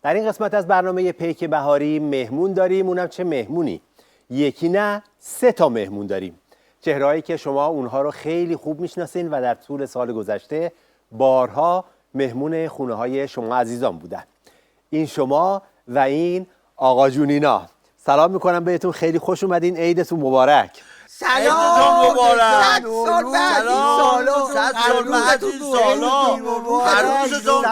در این قسمت از برنامه پیک بهاری مهمون داریم، اونم چه مهمونی؟ یکی نه 3 تا مهمون داریم. چهرهایی که شما اونها رو خیلی خوب میشناسین و در طول سال گذشته بارها مهمون خونه های شما عزیزان بودن. این شما و این آقا جونینا. سلام میکنم بهتون، خیلی خوش اومدین، عیدتون مبارک. سلام مبارک. 100 سال بعد این سالا، 100 سال بعد این سالا، عروستون.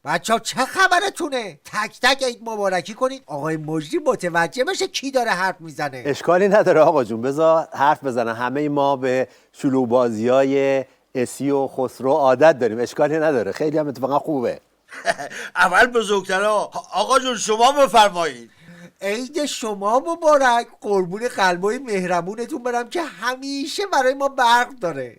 بچه‌ها چه خبرتونه؟ تک تک عید مبارکی کنید. آقای مجری متوجه بشه کی داره حرف میزنه. اشکالی نداره آقا جون، بذار حرف بزنن. همه ما به شلوغ بازیای اسی و خسرو عادت داریم، اشکالی نداره، خیلی هم اتفاقا خوبه. اول بزرگترا آقا جون شما بفرمایید. عید شما مبارک، قربون قلبای مهربونتون برم که همیشه برای ما برق داره.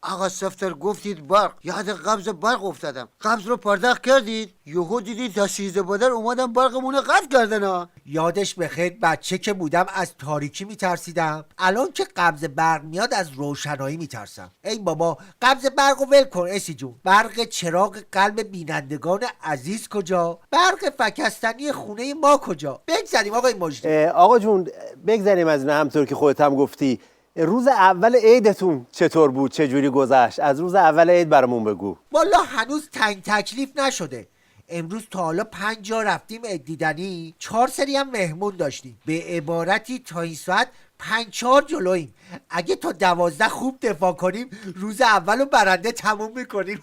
آقا سفتر گفتید برق، یاد قبض برق افتادم. قبض رو پرداخت کردید؟ یهو دیدید تا 13 بادر اومدم برقمون رو قطع کردن ها. یادش بخیر بچه که بودم از تاریکی میترسیدم، الان که قبض برق میاد از روشنایی میترسم. ای بابا قبض برق رو ول کن اسی جون. برق چراغ قلب بینندگان عزیز کجا؟ برق فکستنی خونه ما کجا؟ بگذاریم آقای مجری. آقا جون بگذاریم از این، همطور که خودت هم گفتی. روز اول عیدتون چطور بود؟ چه جوری گذشت؟ از روز اول عید برامون بگو. والا هنوز تنگ تکلیف نشده. امروز تا حالا 5 جا رفتیم عید دیدنی، 4 سری هم مهمون داشتیم. به عبارتی تا این ساعت 5-4 جلوییم. اگه تا 12 خوب دفاع کنیم روز اولو برنده تموم میکنیم.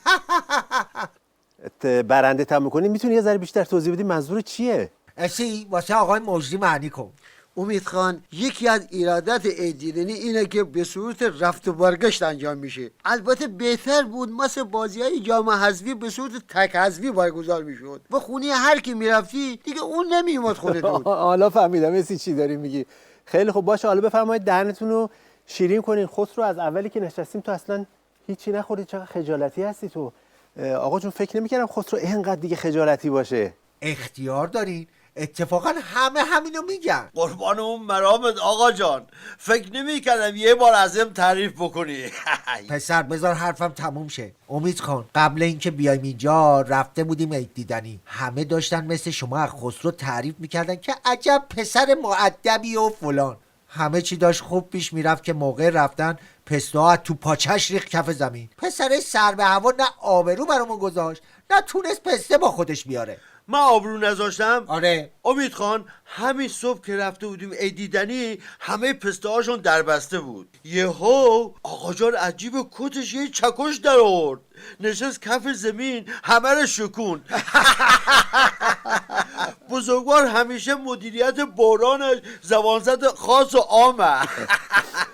برنده تموم کنیم؟ میتونی یه ذره بیشتر توضیح بدی منظور چیه؟ اسی واسه آقای مجری معنی کن. امید خان، یکی از ایرادات عید دیدنی اینه که به صورت رفت و برگشت انجام میشه. البته بهتر بود مثل بازی‌های جام حذفی به صورت تک حذفی برگزار میشد و خونه هر کی میرفتی دیگه اون نمیومد خونتون. حالا فهمیدم اسی چی داری میگی. خیلی خوب باشه، حالا بفرمایید دهنتون رو شیرین کنین. خسرو از اولی که نشستیم تو اصلا هیچی نخوردی، چقدر خجالتی هستی تو. آقا جون فکر نمی‌کردم خسرو اینقدر دیگه خجالتی باشه. اختیار دارین، اتفاقا همه همینو میگن. قربان اون مرامت آقا جان، فکر نمی‌کردم یه بار ازم تعریف بکنی. پسر بذار حرفم تموم شه. امید خان، قبل اینکه بیایم اینجا رفته بودیم عید دیدنی. همه داشتن مثل شما از خسرو تعریف میکردن که عجب پسر مؤدبی و فلان. همه چی داشت خوب پیش میرفت که موقع رفتن پستوها تو پاچش ریخت کف زمین. پسر سر به هوا نه آبرو برامون گذاشت نه تونست پسته با خودش بیاره. من آبرو نذاشتم؟ آره. امید خان، همین صبح که رفته بودیم عید دیدنی همه پسته هاشون در بسته بود. یهو آقا جان عجیب کتش یه چکش در آورد، نشست کف زمین، همه رو شکون. بزرگوار همیشه مدیریت بحرانش زبانزد خاص و عامه.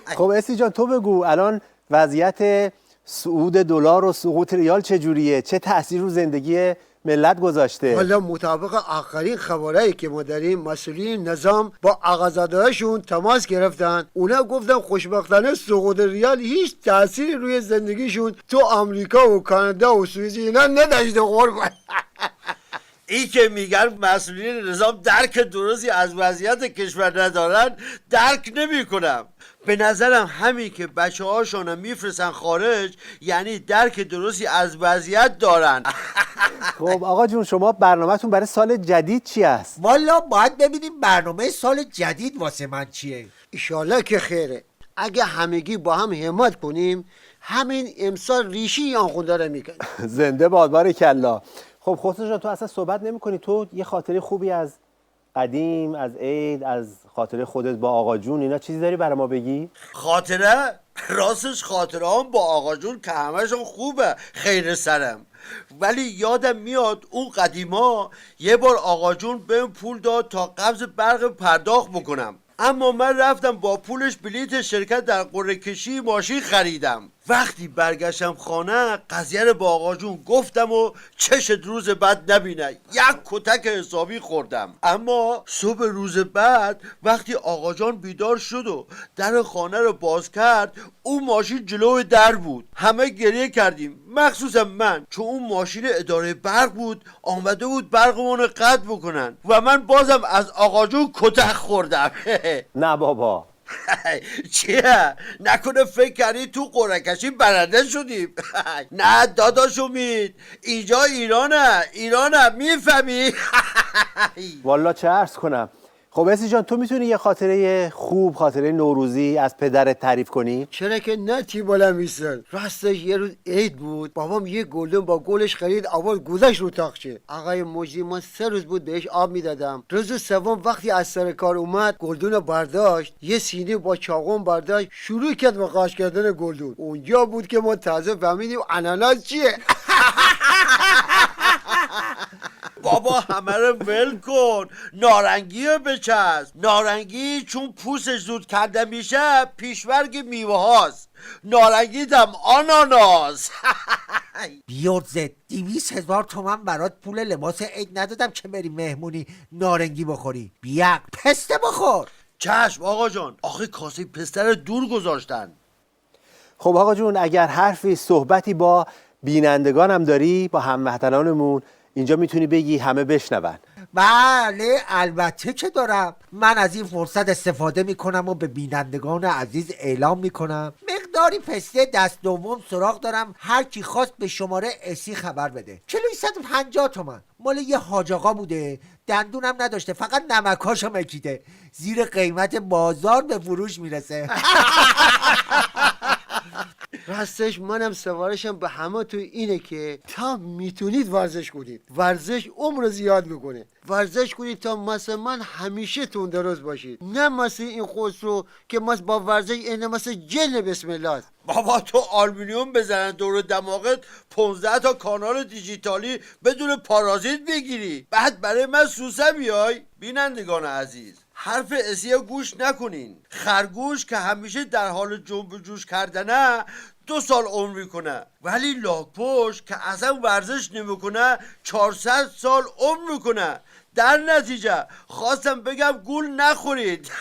خب اسی جان تو بگو الان وضعیت صعود دلار و سقوط ریال چجوریه؟ چه تأثیر رو زندگی ملت گذاشته؟ حالا مطابق آخرین خبرایی که ما داریم مسئولین نظام با آقازاده‌هاشون تماس گرفتن. اونا گفتن خوشبختانه سقوط ریال هیچ تأثیری روی زندگیشون تو آمریکا و کانادا و سوئیس اینا نداشته. قربان این که میگن مسئولین نظام درک درستی از وضعیت کشور ندارن درک نمی کنم. به نظرم همین که بچه هاشون میفرستن خارج یعنی درک درستی از وضعیت دارن. خب آقا جون شما برنامه‌تون برای سال جدید چی است؟ والا باید ببینیم برنامه سال جدید واسه من چیه. ایشالله که خیره. اگه همگی با هم همت کنیم همین امسال ریشی یانخونده رو میکنیم. زنده باد، بارکالله. خب خسرو جان تو اصلا صحبت نمی‌کنی؟ تو یه خاطره خوبی از قدیم، از عید، از خاطره خودت با آقا جون اینا چیزی داری برای ما بگی؟ خاطره؟ راستش خاطره هم با آقا جون که همشون خوبه، خیر سرم. ولی یادم میاد اون قدیما یه بار آقا جون بهم پول داد تا قبض برق پرداخت بکنم، اما من رفتم با پولش بلیت شرکت در قرعه کشی ماشین خریدم. وقتی برگشتم خانه قضیه رو با آقا جون گفتم و چشت روز بعد نبینه، یک کتک حسابی خوردم. اما صبح روز بعد وقتی آقا جان بیدار شد و در خانه رو باز کرد اون ماشین جلوی در بود. همه گریه کردیم، مخصوصا من، چون اون ماشین اداره برق بود، آمده بود برقمون رو قطع بکنن و من بازم از آقا جون کتک خوردم. نه بابا. چیه؟ نکنه فکر کردی تو قرعه کشی برنده شدیم؟ نه داداش امید، اینجا ایرانه میفهمی؟ والا چه عرض کنم. خب اسی جان، تو میتونی یه خاطره خوب، خاطره نوروزی از پدرت تعریف کنی؟ چرا که نه تیبالم میسن. راستش یه روز عید بود، بابام یه گلدون با گلش خرید آورد گذاشت رو تاقچه. آقای مجری من 3 روز بود بهش آب میدادم. روز سوم وقتی از سر کار اومد گلدون رو برداشت، یه سینی با چاقون برداشت شروع کرد به قاش کردن گلدون. اونجا بود که ما تازه فهمیدیم اناناس چیه. بابا همه رو ول کن، نارنگی رو بچسب. نارنگی چون پوستش زود کنده میشه پیشورگ میوه هاست. نارنگی دم آناناس. بیورزه 200,000 تومن برات پول لباس عید ندادم که بری مهمونی نارنگی بخوری. بیاق پسته بخور. چشم آقا جان، آخه کاسه پسته رو دور گذاشتن. خب آقا جون، اگر حرفی صحبتی با بینندگانم داری، با هموطنانمون، اینجا میتونی بگی همه بشنون. بله البته که دارم. من از این فرصت استفاده میکنم و به بینندگان عزیز اعلام میکنم مقداری پسته دست دوم سراغ دارم. هر کی خواست به شماره اسی خبر بده. کیلویی 150 تومن. مال یه حاج آقا بوده، دندونم نداشته، فقط نمکاشو مکیده. زیر قیمت بازار به فروش میرسه. راستش منم سفارشم به همه تو اینه که تا میتونید ورزش کنید. ورزش عمر زیاد میکنه. ورزش کنید تا مثل من همیشه تون درست باشید، نه مثل این خسرو که مثل با ورزش اینه مثل جن بسم الله است. بابا تو آلومینیوم بزنن دور دماغت 15 تا کانال دیجیتالی بدون پارازیت بگیری، بعد برای من سوسه بیای. بینندگان عزیز، حرف اسیا گوش نکنین. خرگوش که همیشه در حال جنب و جوش کردنه 2 سال عمر میکنه، ولی لاک‌پشت که اصلا ورزش نمیکنه 400 سال عمر میکنه. در نتیجه خواستم بگم گول نخورید.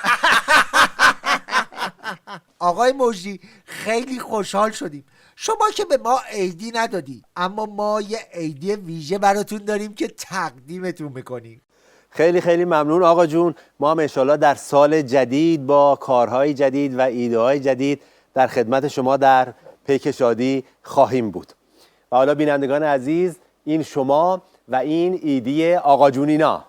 آقای مجری خیلی خوشحال شدیم. شما که به ما عیدی ندادی، اما ما یه عیدی ویژه براتون داریم که تقدیمتون میکنیم. خیلی خیلی ممنون آقا جون. ما هم انشالله در سال جدید با کارهای جدید و ایده‌های جدید در خدمت شما در پیک شادی خواهیم بود. و حالا بینندگان عزیز، این شما و این ایدی آقا جونینا.